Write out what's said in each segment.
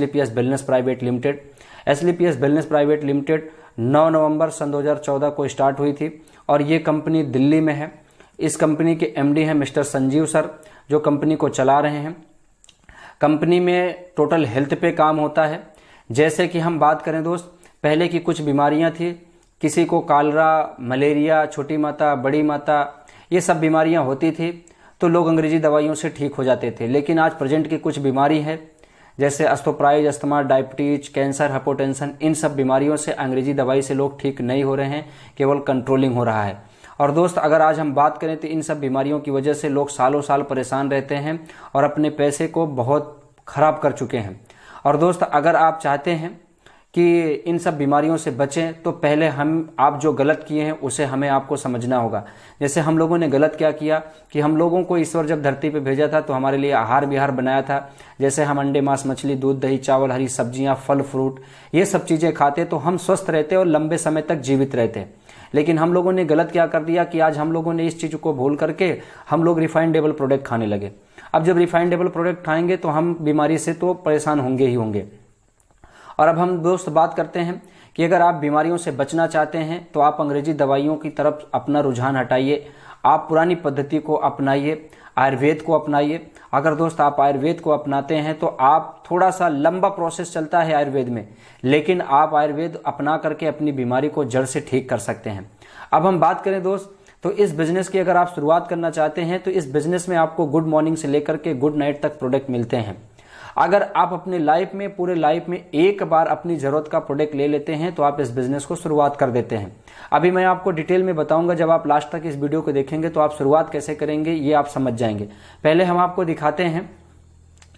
एसलीपीएस wellness private limited. SLPS wellness private limited 9 नवंबर सन 2014 को स्टार्ट हुई थी और ये कंपनी दिल्ली में है। इस कंपनी के एमडी हैं मिस्टर संजीव सर, जो कंपनी को चला रहे हैं। कंपनी में टोटल हेल्थ पे काम होता है। जैसे कि हम बात करें दोस्त, पहले की कुछ बीमारियां थी, किसी को कालरा, मलेरिया, छोटी माता, बड़ी माता, ये सब बीमारियां होती थी तो लोग अंग्रेजी दवाइयों से ठीक हो जाते थे। लेकिन आज प्रेजेंट की कुछ बीमारी है जैसे अस्थोप्राइज, अस्थमा, डायबिटीज, कैंसर, हाइपोटेंशन, इन सब बीमारियों से अंग्रेजी दवाई से लोग ठीक नहीं हो रहे हैं, केवल कंट्रोलिंग हो रहा है। और दोस्त अगर आज हम बात करें तो इन सब बीमारियों की वजह से लोग सालों साल परेशान रहते हैं और अपने पैसे को बहुत खराब कर चुके हैं। और दोस्त अगर आप चाहते हैं कि इन सब बीमारियों से बचें तो पहले आप जो गलत किए हैं उसे हमें आपको समझना होगा। जैसे हम लोगों ने गलत क्या किया कि हम लोगों को ईश्वर जब धरती पे भेजा था तो हमारे लिए आहार विहार बनाया था। जैसे हम अंडे, मांस, मछली, दूध, दही, चावल, हरी सब्जियां, फल, फ्रूट, ये सब चीजें खाते तो हम स्वस्थ रहते और लंबे समय तक जीवित रहते। लेकिन हम लोगों ने गलत क्या कर दिया कि आज हम लोगों ने इस चीज को भूल करके हम लोग रिफाइंडेबल प्रोडक्ट खाने लगे। अब जब रिफाइंडेबल प्रोडक्ट खाएंगे तो हम बीमारी से तो परेशान होंगे ही होंगे। और अब हम दोस्त बात करते हैं कि अगर आप बीमारियों से बचना चाहते हैं तो आप अंग्रेजी दवाइयों की तरफ अपना रुझान हटाइए, आप पुरानी पद्धति को अपनाइए, आयुर्वेद को अपनाइए। अगर दोस्त आप आयुर्वेद को अपनाते हैं तो आप थोड़ा सा लंबा प्रोसेस चलता है आयुर्वेद में, लेकिन आप आयुर्वेद अपना करके अपनी बीमारी को जड़ से ठीक कर सकते हैं। अब हम बात करें दोस्त तो इस बिजनेस की अगर आप शुरुआत करना चाहते हैं तो इस बिजनेस में आपको गुड मॉर्निंग से लेकर के गुड नाइट तक प्रोडक्ट मिलते हैं। अगर आप अपने लाइफ में, पूरे लाइफ में एक बार अपनी जरूरत का प्रोडक्ट ले लेते हैं तो आप इस बिजनेस को शुरुआत कर देते हैं। अभी मैं आपको डिटेल में बताऊंगा, जब आप लास्ट तक इस वीडियो को देखेंगे तो आप शुरुआत कैसे करेंगे ये आप समझ जाएंगे। पहले हम आपको दिखाते हैं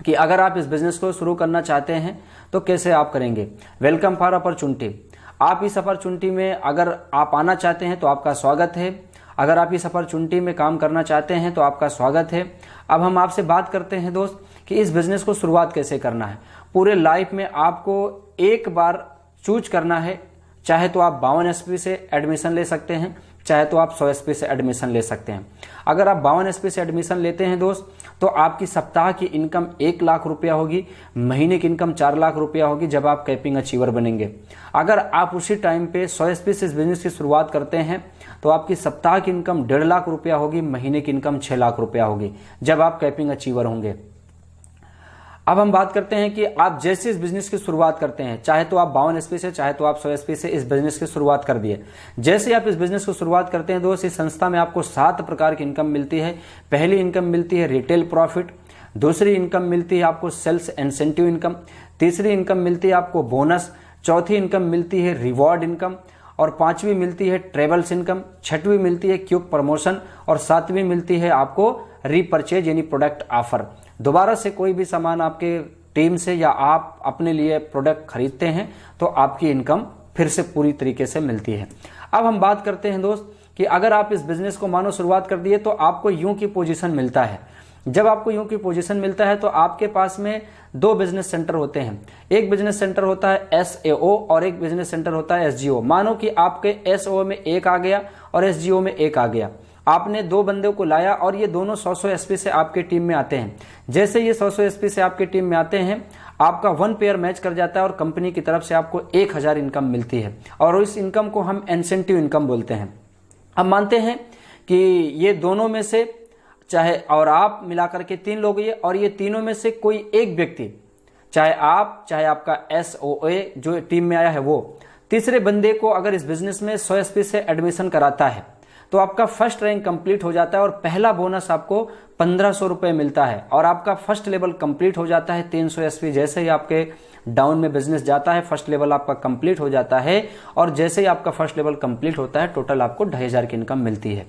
कि अगर आप इस बिजनेस को शुरू करना चाहते हैं तो कैसे आप करेंगे। Welcome for opportunity. आप इस अपॉर्चुनिटी में अगर आप आना चाहते हैं तो आपका स्वागत है। अगर आप इस अपॉर्चुनिटी में काम करना चाहते हैं तो आपका स्वागत है। अब हम आपसे बात करते हैं दोस्त कि इस बिजनेस को शुरुआत कैसे करना है। पूरे लाइफ में आपको एक बार चूज करना है, चाहे तो आप 52 एसपी से एडमिशन ले सकते हैं, चाहे तो आप 100 एसपी से एडमिशन ले सकते हैं। अगर आप 52 एसपी से एडमिशन लेते हैं दोस्त तो आपकी सप्ताह की इनकम 1 लाख रुपया होगी, महीने की इनकम 4 लाख रुपया होगी जब आप कैपिंग अचीवर बनेंगे। अगर आप उसी टाइम पे 100 एसपी से इस बिजनेस की शुरुआत करते हैं तो आपकी सप्ताह की इनकम 1.5 लाख रुपया होगी, महीने की इनकम 6 लाख रुपया होगी जब आप कैपिंग अचीवर होंगे। अब हम बात करते हैं कि आप जैसे इस बिजनेस की शुरुआत करते हैं, चाहे तो आप 52 एसपी से, चाहे तो आप 100 एसपी से इस बिजनेस की शुरुआत कर दिए। जैसे आप इस बिजनेस को शुरुआत करते हैं दोस्त, इस संस्था में आपको 7 प्रकार की इनकम मिलती है। पहली इनकम मिलती है रिटेल प्रॉफिट, दूसरी इनकम मिलती है आपको सेल्स इंसेंटिव इनकम, तीसरी इनकम मिलती है आपको बोनस, चौथी इनकम मिलती है रिवॉर्ड इनकम, और पांचवी मिलती है ट्रेवल्स इनकम, छठवीं मिलती है क्विक प्रमोशन, और सातवीं मिलती है आपको रीपरचेज यानी प्रोडक्ट ऑफर। दोबारा से कोई भी सामान आपके टीम से या आप अपने लिए प्रोडक्ट खरीदते हैं तो आपकी इनकम फिर से पूरी तरीके से मिलती है। अब हम बात करते हैं दोस्त कि अगर आप इस बिजनेस को मानो शुरुआत कर दिए तो आपको यूं की पोजीशन मिलता है। जब आपको यूं की पोजीशन मिलता है तो आपके पास में 2 बिजनेस सेंटर होते हैं। एक बिजनेस सेंटर होता है SAO और एक बिजनेस सेंटर होता है SGO। मानो कि आपके SO में 1 आ गया और SGO में 1 आ गया। आपने 2 बंदों को लाया और ये दोनों 100 एसपी से आपके टीम में आते हैं। जैसे ये 100 एसपी से आपके टीम में आते हैं, आपका 1 पेयर मैच कर जाता है और कंपनी की तरफ से आपको 1000 इनकम मिलती है और इस इनकम को हम इंसेंटिव इनकम बोलते हैं। अब मानते हैं कि ये दोनों में से चाहे और आप मिलाकर के 3 लोग ये, और ये तीनों में से कोई एक व्यक्ति, चाहे आप चाहे आपका SOA जो टीम में आया है वो, तीसरे बंदे को अगर इस बिजनेस में 100 एसपी से एडमिशन कराता है तो आपका फर्स्ट रैंक कंप्लीट हो जाता है और पहला बोनस आपको 1500 रुपए मिलता है और आपका फर्स्ट लेवल कंप्लीट हो जाता है 300 एसपी। जैसे ही आपके डाउन में बिजनेस जाता है फर्स्ट लेवल आपका कंप्लीट हो जाता है और जैसे ही आपका फर्स्ट लेवल कंप्लीट होता है टोटल आपको 2500 की इनकम मिलती है।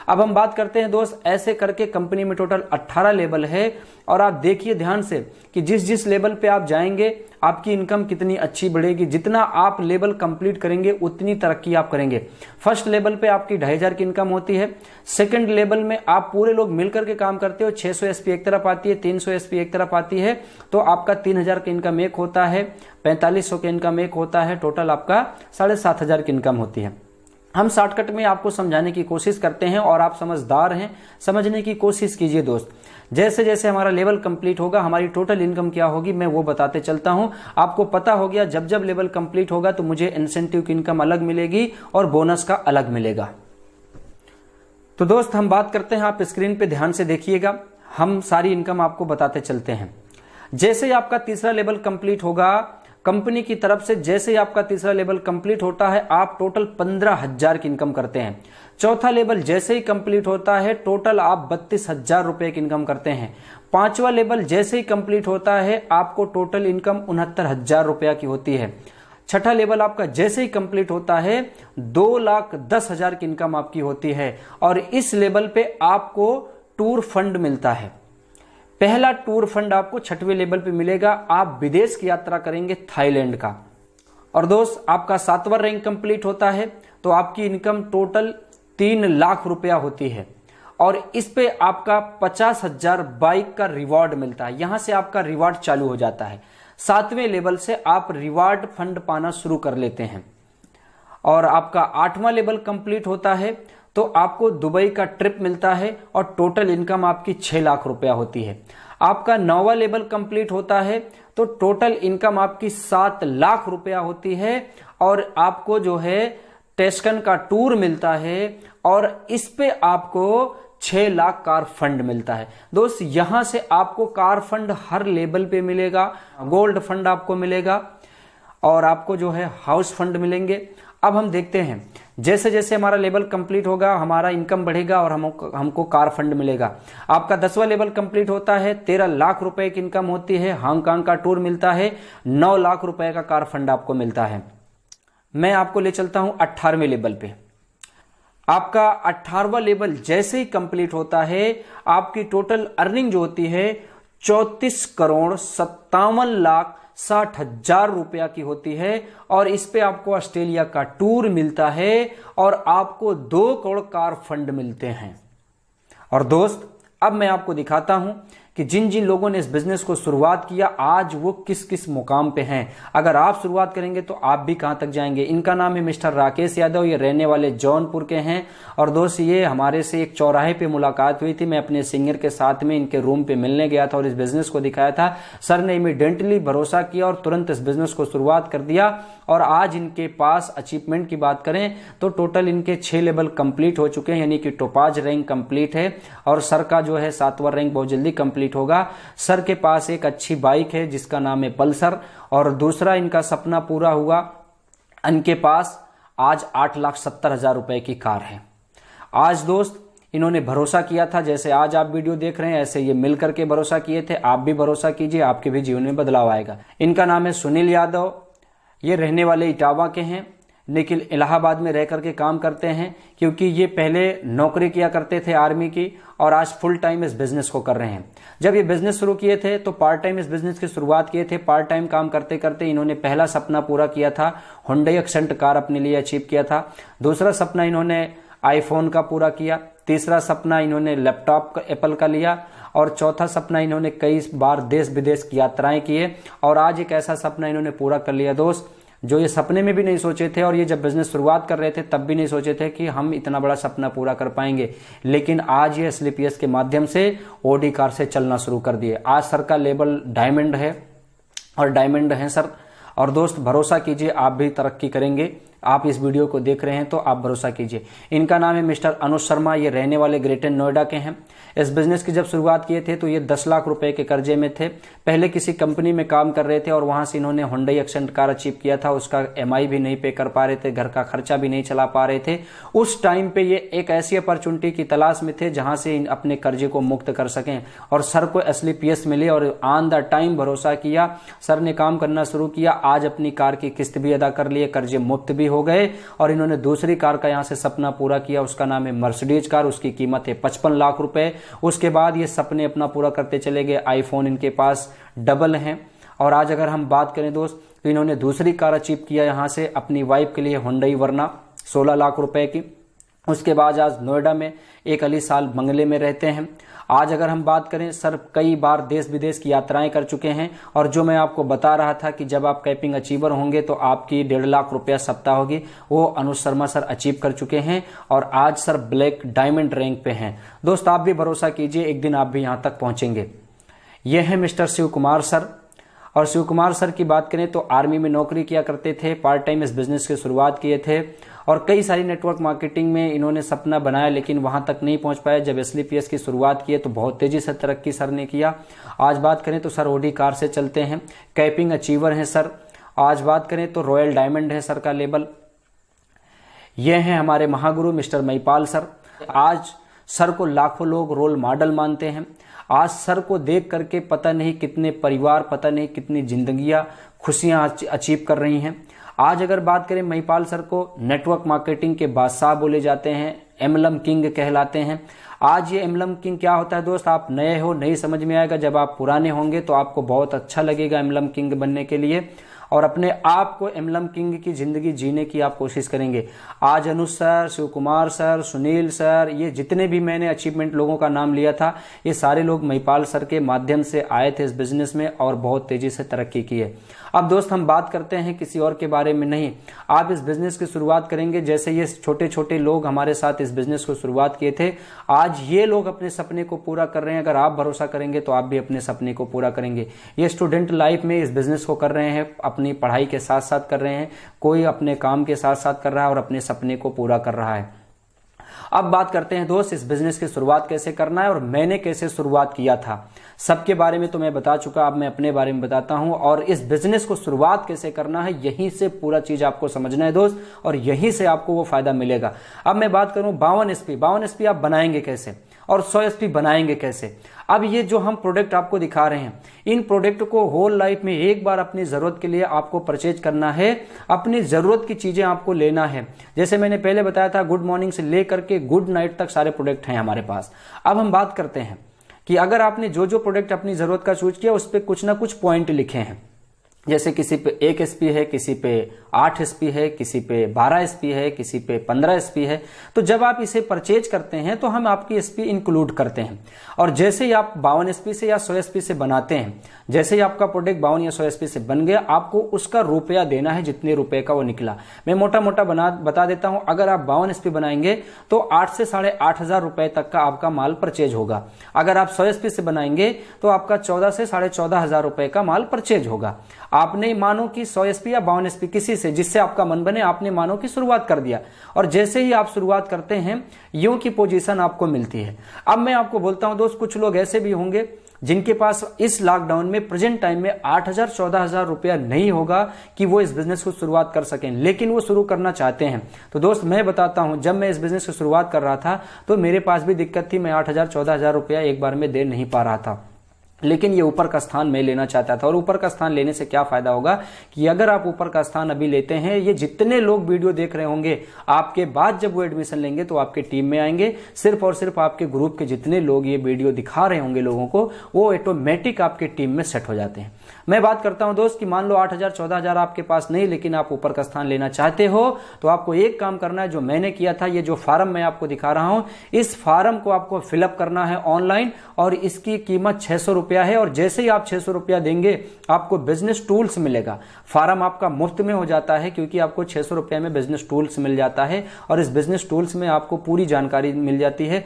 अब हम बात करते हैं दोस्त, ऐसे करके कंपनी में टोटल 18 लेवल है और आप देखिए ध्यान से कि जिस जिस लेवल पे आप जाएंगे आपकी इनकम कितनी अच्छी बढ़ेगी। जितना आप लेवल कंप्लीट करेंगे उतनी तरक्की आप करेंगे। फर्स्ट लेवल पे आपकी 2500 की इनकम होती है। सेकंड लेवल में आप पूरे लोग मिलकर के काम करते हो, 600 एसपी एक तरफ आती है, 300 एसपी एक तरफ आती है, तो आपका 3000 की इनकम एक होता है, 4500 की इनकम एक होता है, टोटल आपका 7500 की इनकम होती है। हम शॉर्टकट में आपको समझाने की कोशिश करते हैं और आप समझदार हैं, समझने की कोशिश कीजिए दोस्त। जैसे जैसे हमारा लेवल कंप्लीट होगा हमारी टोटल इनकम क्या होगी मैं वो बताते चलता हूं। आपको पता हो गया जब जब लेवल कंप्लीट होगा तो मुझे इंसेंटिव की इनकम अलग मिलेगी और बोनस का अलग मिलेगा। तो दोस्त हम बात करते हैं, आप स्क्रीन पे ध्यान से देखिएगा, हम सारी इनकम आपको बताते चलते हैं। जैसे ही आपका तीसरा लेवल कंप्लीट होगा कंपनी की तरफ से, जैसे ही आपका तीसरा लेवल कंप्लीट होता है आप टोटल 15,000 की इनकम करते हैं। चौथा लेवल जैसे ही कंप्लीट होता है टोटल आप 32,000 रुपए की इनकम करते हैं। पांचवा लेवल जैसे ही कंप्लीट होता है आपको टोटल इनकम 69,000 रुपया की होती है। छठा लेवल आपका जैसे ही कंप्लीट होता है 2,10,000 की इनकम आपकी होती है और इस लेवल पे आपको टूर फंड मिलता है। पहला टूर फंड आपको छठवें लेवल पे मिलेगा, आप विदेश की यात्रा करेंगे थाईलैंड का। और दोस्त आपका 7वां रैंक कंप्लीट होता है तो आपकी इनकम टोटल 3 लाख रुपया होती है और इस पे आपका 50,000 बाइक का रिवॉर्ड मिलता है। यहां से आपका रिवॉर्ड चालू हो जाता है। 7वें लेवल से आप रिवॉर्ड फंड पाना शुरू कर लेते हैं और आपका 8वां लेवल कंप्लीट होता है तो आपको दुबई का ट्रिप मिलता है और टोटल इनकम आपकी 6 लाख रुपया होती है। आपका 9वां लेवल कंप्लीट होता है तो टोटल इनकम आपकी 7 लाख रुपया होती है और आपको जो है टेस्कन का टूर मिलता है और इस पे आपको 6 लाख कार फंड मिलता है। दोस्त यहां से आपको कार फंड हर लेवल पे मिलेगा, गोल्ड फंड आपको मिलेगा और आपको जो है हाउस फंड मिलेंगे। अब हम देखते हैं जैसे जैसे हमारा लेवल कंप्लीट होगा हमारा इनकम बढ़ेगा और हमको कार फंड मिलेगा। आपका 10वां लेवल कंप्लीट होता है 13 लाख रुपए की इनकम होती है, हांगकांग का टूर मिलता है, 9 लाख रुपए का कार फंड आपको मिलता है। मैं आपको ले चलता हूं 18वें लेवल पे। आपका 18वां लेवल जैसे ही कंप्लीट होता है आपकी टोटल अर्निंग जो होती है 34,57,60,000 रुपया की होती है और इस पे आपको ऑस्ट्रेलिया का टूर मिलता है और आपको 2 करोड़ कार फंड मिलते हैं। और दोस्त अब मैं आपको दिखाता हूं कि जिन जिन लोगों ने इस बिजनेस को शुरुआत किया आज वो किस किस मुकाम पे हैं। अगर आप शुरुआत करेंगे तो आप भी कहां तक जाएंगे। इनका नाम है मिस्टर राकेश यादव, ये रहने वाले जौनपुर के हैं। और दोस्त ये हमारे से एक चौराहे पे मुलाकात हुई थी, मैं अपने सिंगर के साथ में इनके रूम पे मिलने गया था और इस बिजनेस को दिखाया था। सर ने इमीडिएटली भरोसा किया और तुरंत इस बिजनेस को शुरुआत कर दिया और आज इनके पास अचीवमेंट की बात करें तो टोटल इनके 6 लेवल कंप्लीट हो चुके हैं, यानी कि टोपाज रैंक कंप्लीट है और सर का जो है 7वां रैंक बहुत जल्दी कंप्लीट होगा। सर के पास एक अच्छी बाइक है जिसका नाम है पल्सर और दूसरा इनका सपना पूरा हुआ, इनके पास आज 8,70,000 रुपए की कार है। आज दोस्त इन्होंने भरोसा किया था, जैसे आज आप वीडियो देख रहे हैं ऐसे ये मिल करके भरोसा किए थे। आप भी भरोसा कीजिए, आपके भी जीवन में बदलाव आएगा। इनका नाम है सुनील यादव, ये रहने वाले इटावा के हैं लेकिन इलाहाबाद में रह करके काम करते हैं क्योंकि ये पहले नौकरी किया करते थे आर्मी की और आज फुल टाइम इस बिजनेस को कर रहे हैं। जब ये बिजनेस शुरू किए थे तो पार्ट टाइम इस बिजनेस की शुरुआत किए थे। पार्ट टाइम काम करते करते इन्होंने पहला सपना पूरा किया था, हुंडई एक्सेंट कार अपने लिए अचीव किया था। दूसरा सपना इन्होंने आईफोन का पूरा किया। तीसरा सपना इन्होंने लैपटॉप एप्पल का लिया और चौथा सपना इन्होंने कई बार देश विदेश की यात्राएं किए और आज एक ऐसा सपना इन्होंने पूरा कर लिया दोस्त जो ये सपने में भी नहीं सोचे थे और ये जब बिजनेस शुरुआत कर रहे थे तब भी नहीं सोचे थे कि हम इतना बड़ा सपना पूरा कर पाएंगे। लेकिन आज ये एसलीपीएस के माध्यम से ओडी कार से चलना शुरू कर दिए। आज सर का लेवल डायमंड है और डायमंड है सर। और दोस्त भरोसा कीजिए आप भी तरक्की करेंगे। आप इस वीडियो को देख रहे हैं तो आप भरोसा कीजिए। इनका नाम है मिस्टर अनुज शर्मा, ये रहने वाले ग्रेटर नोएडा के हैं। इस बिजनेस की जब शुरुआत किए थे तो ये 10 लाख रुपए के कर्जे में थे। पहले किसी कंपनी में काम कर रहे थे और वहां से इन्होंने हुंडई एक्सेंट कार अचीव किया था। उसका एमआई भी नहीं पे कर पा रहे थे, घर का खर्चा भी नहीं चला पा रहे थे। उस टाइम पे ये एक ऐसी अपॉर्चुनिटी की तलाश में थे जहां से अपने कर्जे को मुक्त कर सकें और सर को एसलीपीएस मिले और ऑन द टाइम भरोसा किया। सर ने काम करना शुरू किया। आज अपनी कार की किस्त भी अदा कर लिए, कर्जे मुक्त भी हो गए और इन्होंने दूसरी कार का यहां से सपना पूरा किया। उसका नाम है मर्सिडीज कार, उसकी कीमत है 55 लाख रुपए। उसके बाद ये सपने अपना पूरा करते चले गए। आईफोन इनके पास डबल हैं। और आज अगर हम बात करें दोस्त तो इन्होंने दूसरी कार अचीव किया यहां से अपनी वाइफ के लिए हुंडई वर्ना 16 लाख रुपए की। उसके बाद आज नोएडा में एक अली साल बंगले में रहते हैं। आज अगर हम बात करें, सर कई बार देश विदेश की यात्राएं कर चुके हैं, और जो मैं आपको बता रहा था कि जब आप कैपिंग अचीवर होंगे तो आपकी 1.5 लाख रुपया सप्ताह होगी, वो अनुज शर्मा सर अचीव कर चुके हैं और आज सर ब्लैक डायमंड रैंक पे हैं। दोस्त आप भी भरोसा कीजिए, एक दिन आप भी यहां तक पहुंचेंगे। ये हैं मिस्टर शिव कुमार सर। और शिव कुमार सर की बात करें तो आर्मी में नौकरी किया करते थे, पार्ट टाइम इस बिजनेस की शुरुआत किए थे और कई सारी नेटवर्क मार्केटिंग में इन्होंने सपना बनाया, लेकिन वहां तक नहीं पहुंच पाए। जब SLPS की शुरुआत की तो बहुत तेजी से तरक्की सर ने किया। आज बात करें तो सर ओडी कार से चलते हैं, कैपिंग अचीवर हैं सर। आज बात करें तो रॉयल डायमंड है सर का लेबल। ये हैं हमारे महागुरु मिस्टर महिपाल सर। आज सर को लाखों लोग रोल मॉडल मानते हैं। आज सर को देख करके पता नहीं कितने परिवार, पता नहीं कितनी जिंदगियां, खुशियां अचीव कर रही हैं। आज अगर बात करें, महिपाल सर को नेटवर्क मार्केटिंग के बादशाह बोले जाते हैं, एमएलएम किंग कहलाते हैं। आज ये एमएलएम किंग क्या होता है दोस्त, आप नए हो नहीं समझ में आएगा, जब आप पुराने होंगे तो आपको बहुत अच्छा लगेगा एमएलएम किंग बनने के लिए, और अपने आप को एमएलएम किंग की जिंदगी जीने की आप कोशिश करेंगे। आज Anuj sir, Shiv Kumar sir, Sunil sir, ये जितने भी मैंने अचीवमेंट लोगों का नाम लिया था, ये सारे लोग महिपाल सर के माध्यम से आए थे इस बिजनेस में और बहुत तेजी से तरक्की की है। अब दोस्त हम बात करते हैं किसी और के बारे में नहीं, आप इस बिजनेस की शुरुआत करेंगे जैसे ये छोटे छोटे लोग हमारे साथ इस बिजनेस को शुरुआत किए थे, आज ये लोग अपने सपने को पूरा कर रहे हैं। अगर आप भरोसा करेंगे तो आप भी अपने सपने को पूरा करेंगे। ये स्टूडेंट लाइफ में इस बिजनेस को कर रहे हैं, अपनी पढ़ाई के साथ साथ कर रहे हैं, कोई अपने काम के साथ साथ कर रहा है और अपने सपने को पूरा कर रहा है। अब बात करते हैं दोस्त इस बिजनेस की शुरुआत कैसे करना है और मैंने कैसे शुरुआत किया था। सबके बारे में तो मैं बता चुका, अब मैं अपने बारे में बताता हूं। और इस बिजनेस को शुरुआत कैसे करना है, यहीं से पूरा चीज आपको समझना है दोस्त, और यहीं से आपको वो फायदा मिलेगा। अब मैं बात करूं 52 SP आप बनाएंगे कैसे और 100 SP बनाएंगे कैसे। अब ये जो हम प्रोडक्ट आपको दिखा रहे हैं, इन प्रोडक्ट को होल लाइफ में एक बार अपनी जरूरत के लिए आपको परचेज करना है, अपनी जरूरत की चीजें आपको लेना है। जैसे मैंने पहले बताया था, गुड मॉर्निंग से लेकर के गुड नाइट तक सारे प्रोडक्ट हैं हमारे पास। अब हम बात करते हैं कि अगर आपने जो जो प्रोडक्ट अपनी जरूरत का चूज किया उस पर कुछ ना कुछ पॉइंट लिखे हैं, जैसे किसी पे 1 SP है, किसी पे 8 SP है, किसी पे 12 SP है, किसी पे 15 SP है। तो जब आप इसे परचेज करते हैं तो हम आपकी SP इंक्लूड करते हैं, और जैसे ही आप 52 SP से या 100 SP से बनाते हैं, जैसे ही आपका प्रोडक्ट 52 या 100 SP से बन गया, आपको उसका रुपया देना है जितने रुपए का वो निकला। मैं मोटा मोटा बता देता हूं, अगर आप 52 SP बनाएंगे तो 8 से 8,500 रुपए तक का आपका माल परचेज होगा। अगर आप 100 SP से बनाएंगे तो आपका 14 से 14,500 रुपए का माल परचेज होगा। आपने मानो कि 100 SP या 52 SP किसी से, जिससे आपका मन बने, आपने मानो कि शुरुआत कर दिया, और जैसे ही आप शुरुआत करते हैं यूं की पोजीशन आपको मिलती है। अब मैं आपको बोलता हूं दोस्त, कुछ लोग ऐसे भी होंगे जिनके पास इस लॉकडाउन में प्रेजेंट टाइम में 8,000-14,000 रुपया नहीं होगा कि वो इस बिजनेस को शुरुआत कर सकें, लेकिन वो शुरू करना चाहते हैं। तो दोस्त मैं बताता हूं, जब मैं इस बिजनेस की शुरुआत कर रहा था तो मेरे पास भी दिक्कत थी, मैं 8,000-14,000 रुपया एक बार में दे नहीं पा रहा था, लेकिन ये ऊपर का स्थान मैं लेना चाहता था। और ऊपर का स्थान लेने से क्या फायदा होगा कि अगर आप ऊपर का स्थान अभी लेते हैं, ये जितने लोग वीडियो देख रहे होंगे, आपके बाद जब वो एडमिशन लेंगे तो आपके टीम में आएंगे। सिर्फ और सिर्फ आपके ग्रुप के जितने लोग ये वीडियो दिखा रहे होंगे लोगों को, वो ऑटोमेटिक आपके टीम में सेट हो जाते हैं। मैं बात करता हूं दोस्त कि मान लो 8,000-14,000 आपके पास नहीं, लेकिन आप ऊपर का स्थान लेना चाहते हो, तो आपको एक काम करना है जो मैंने किया था। ये जो फार्म मैं आपको दिखा रहा हूं, इस फार्म को आपको फिलअप करना है ऑनलाइन, और इसकी कीमत 600 रुपया है। और जैसे ही आप 600 रुपया देंगे आपको बिजनेस टूल्स मिलेगा। फार्म आपका मुफ्त में हो जाता है क्योंकि आपको 600 रुपया में बिजनेस टूल्स मिल जाता है, और इस बिजनेस टूल्स में आपको पूरी जानकारी मिल जाती है।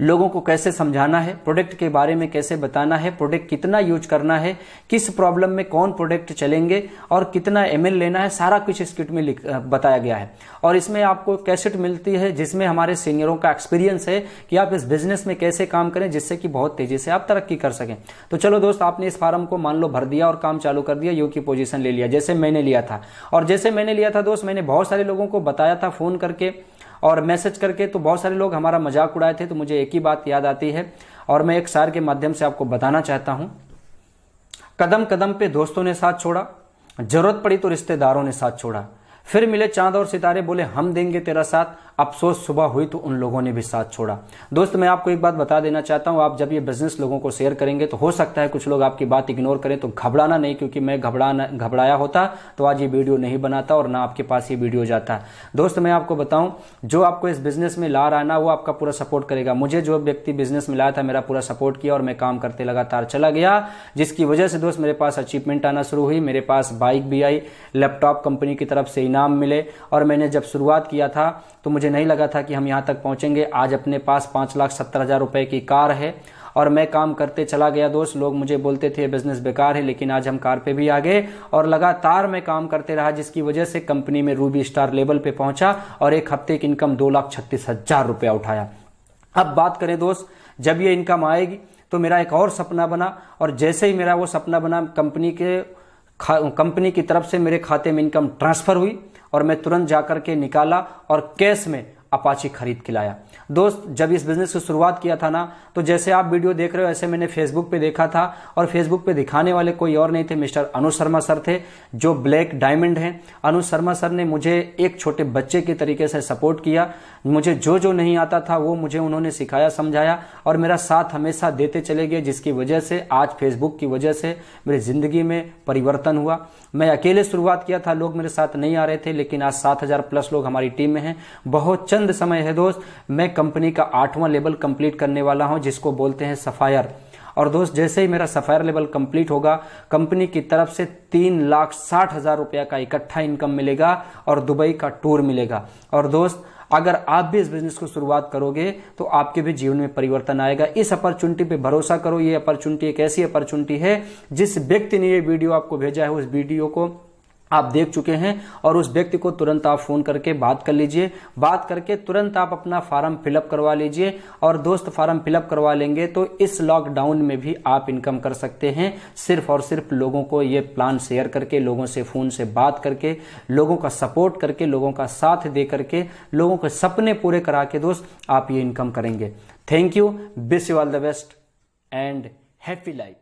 लोगों को कैसे समझाना है, प्रोडक्ट के बारे में कैसे बताना है, प्रोडक्ट कितना यूज करना है, किस प्रॉब्लम में कौन प्रोडक्ट चलेंगे और कितना ml लेना है, सारा कुछ इस किट में बताया गया है। और इसमें आपको कैसेट मिलती है जिसमें हमारे सीनियरों का एक्सपीरियंस है कि आप इस बिजनेस में कैसे काम करें जिससे कि बहुत तेजी से आप तरक्की कर सकें। तो चलो दोस्त, आपने इस फार्म को मान लो भर दिया और काम चालू कर दिया, यू की पोजीशन ले लिया जैसे मैंने लिया था। और जैसे मैंने लिया था दोस्त, मैंने बहुत सारे लोगों को बताया था फोन करके और मैसेज करके, तो बहुत सारे लोग हमारा मजाक उड़ाए थे। तो मुझे एक ही बात याद आती है और मैं एक शायर के माध्यम से आपको बताना चाहता हूं। कदम कदम पे दोस्तों ने साथ छोड़ा, जरूरत पड़ी तो रिश्तेदारों ने साथ छोड़ा, फिर मिले चांद और सितारे, बोले हम देंगे तेरा साथ, अफसोस सुबह हुई तो उन लोगों ने भी साथ छोड़ा। दोस्त मैं आपको एक बात बता देना चाहता हूं, आप जब ये बिजनेस लोगों को शेयर करेंगे तो हो सकता है कुछ लोग आपकी बात इग्नोर करें, तो घबराना नहीं, क्योंकि मैं घबराया होता तो आज ये वीडियो नहीं बनाता और ना आपके पास ये वीडियो जाता। दोस्त मैं आपको बताऊं, जो आपको इस बिजनेस में ला रहा है ना, वो आपका पूरा सपोर्ट करेगा। मुझे जो व्यक्ति बिजनेस में लाया था मेरा पूरा सपोर्ट किया और मैं काम करते लगातार चला गया, जिसकी वजह से दोस्त मेरे पास अचीवमेंट आना शुरू हुई। मेरे पास बाइक भी आई, लैपटॉप कंपनी की तरफ से इनाम मिले, और मैंने जब शुरुआत किया था तो मुझे नहीं लगा था कि हम यहां तक पहुंचेंगे। आज अपने पास 5,70,000 रुपए की कार है और मैं काम करते चला गया। दोस्त लोग मुझे बोलते थे बिजनेस बेकार है, लेकिन आज हम कार पे भी आ गए और लगातार मैं काम करते रहा, जिसकी वजह से कंपनी में रूबी स्टार लेवल पे पहुंचा और एक हफ्ते की इनकम 2,36,000 रुपया उठाया। अब बात करें दोस्त, जब ये इनकम आएगी तो मेरा एक और सपना बना, और जैसे ही मेरा वो सपना बना, कंपनी की तरफ से मेरे खाते में इनकम ट्रांसफर हुई और मैं तुरंत जाकर के निकाला और कैश में अपाची खरीद के लाया। दोस्त जब इस बिजनेस की शुरुआत किया था ना, तो जैसे आप वीडियो देख रहे हो ऐसे मैंने फेसबुक पे देखा था, और फेसबुक पे दिखाने वाले कोई और नहीं थे, मिस्टर अनुज शर्मा सर थे, जो ब्लैक डायमंड हैं। अनुज शर्मा सर ने मुझे एक छोटे बच्चे के तरीके से सपोर्ट किया। मुझे जो जो नहीं आता था वो मुझे उन्होंने सिखाया, समझाया और मेरा साथ हमेशा देते चले गए, जिसकी वजह से आज फेसबुक की वजह से मेरी जिंदगी में परिवर्तन हुआ। मैं अकेले शुरुआत किया था, लोग मेरे साथ नहीं आ रहे थे, लेकिन आज 7,000 प्लस लोग हमारी टीम में हैं। बहुत चंद समय है दोस्त, मैं कंपनी का 8वां लेवल कंप्लीट करने वाला हूं, जिसको बोलते हैं सफायर। और दोस्त जैसे ही मेरा सफायर लेवल कंप्लीट होगा, कंपनी की तरफ से 3,60,000 रुपया का इकट्ठा इनकम मिलेगा और दुबई का टूर मिलेगा। और दोस्त अगर आप भी इस बिजनेस को शुरुआत करोगे तो आपके भी जीवन में परिवर्तन आएगा। इस अपॉर्चुनिटी पे भरोसा करो। ये अपॉर्चुनिटी एक ऐसी अपॉर्चुनिटी है, जिस व्यक्ति ने ये वीडियो आपको भेजा है उस वीडियो को आप देख चुके हैं, और उस व्यक्ति को तुरंत आप फोन करके बात कर लीजिए। बात करके तुरंत आप अपना फॉर्म फिलअप करवा लीजिए, और दोस्त फॉर्म फिलअप करवा लेंगे तो इस लॉकडाउन में भी आप इनकम कर सकते हैं, सिर्फ और सिर्फ लोगों को ये प्लान शेयर करके, लोगों से फोन से बात करके, लोगों का सपोर्ट करके, लोगों का साथ दे करके, लोगों के सपने पूरे करा के दोस्त आप ये इनकम करेंगे। Thank you, wish you all the best and happy life.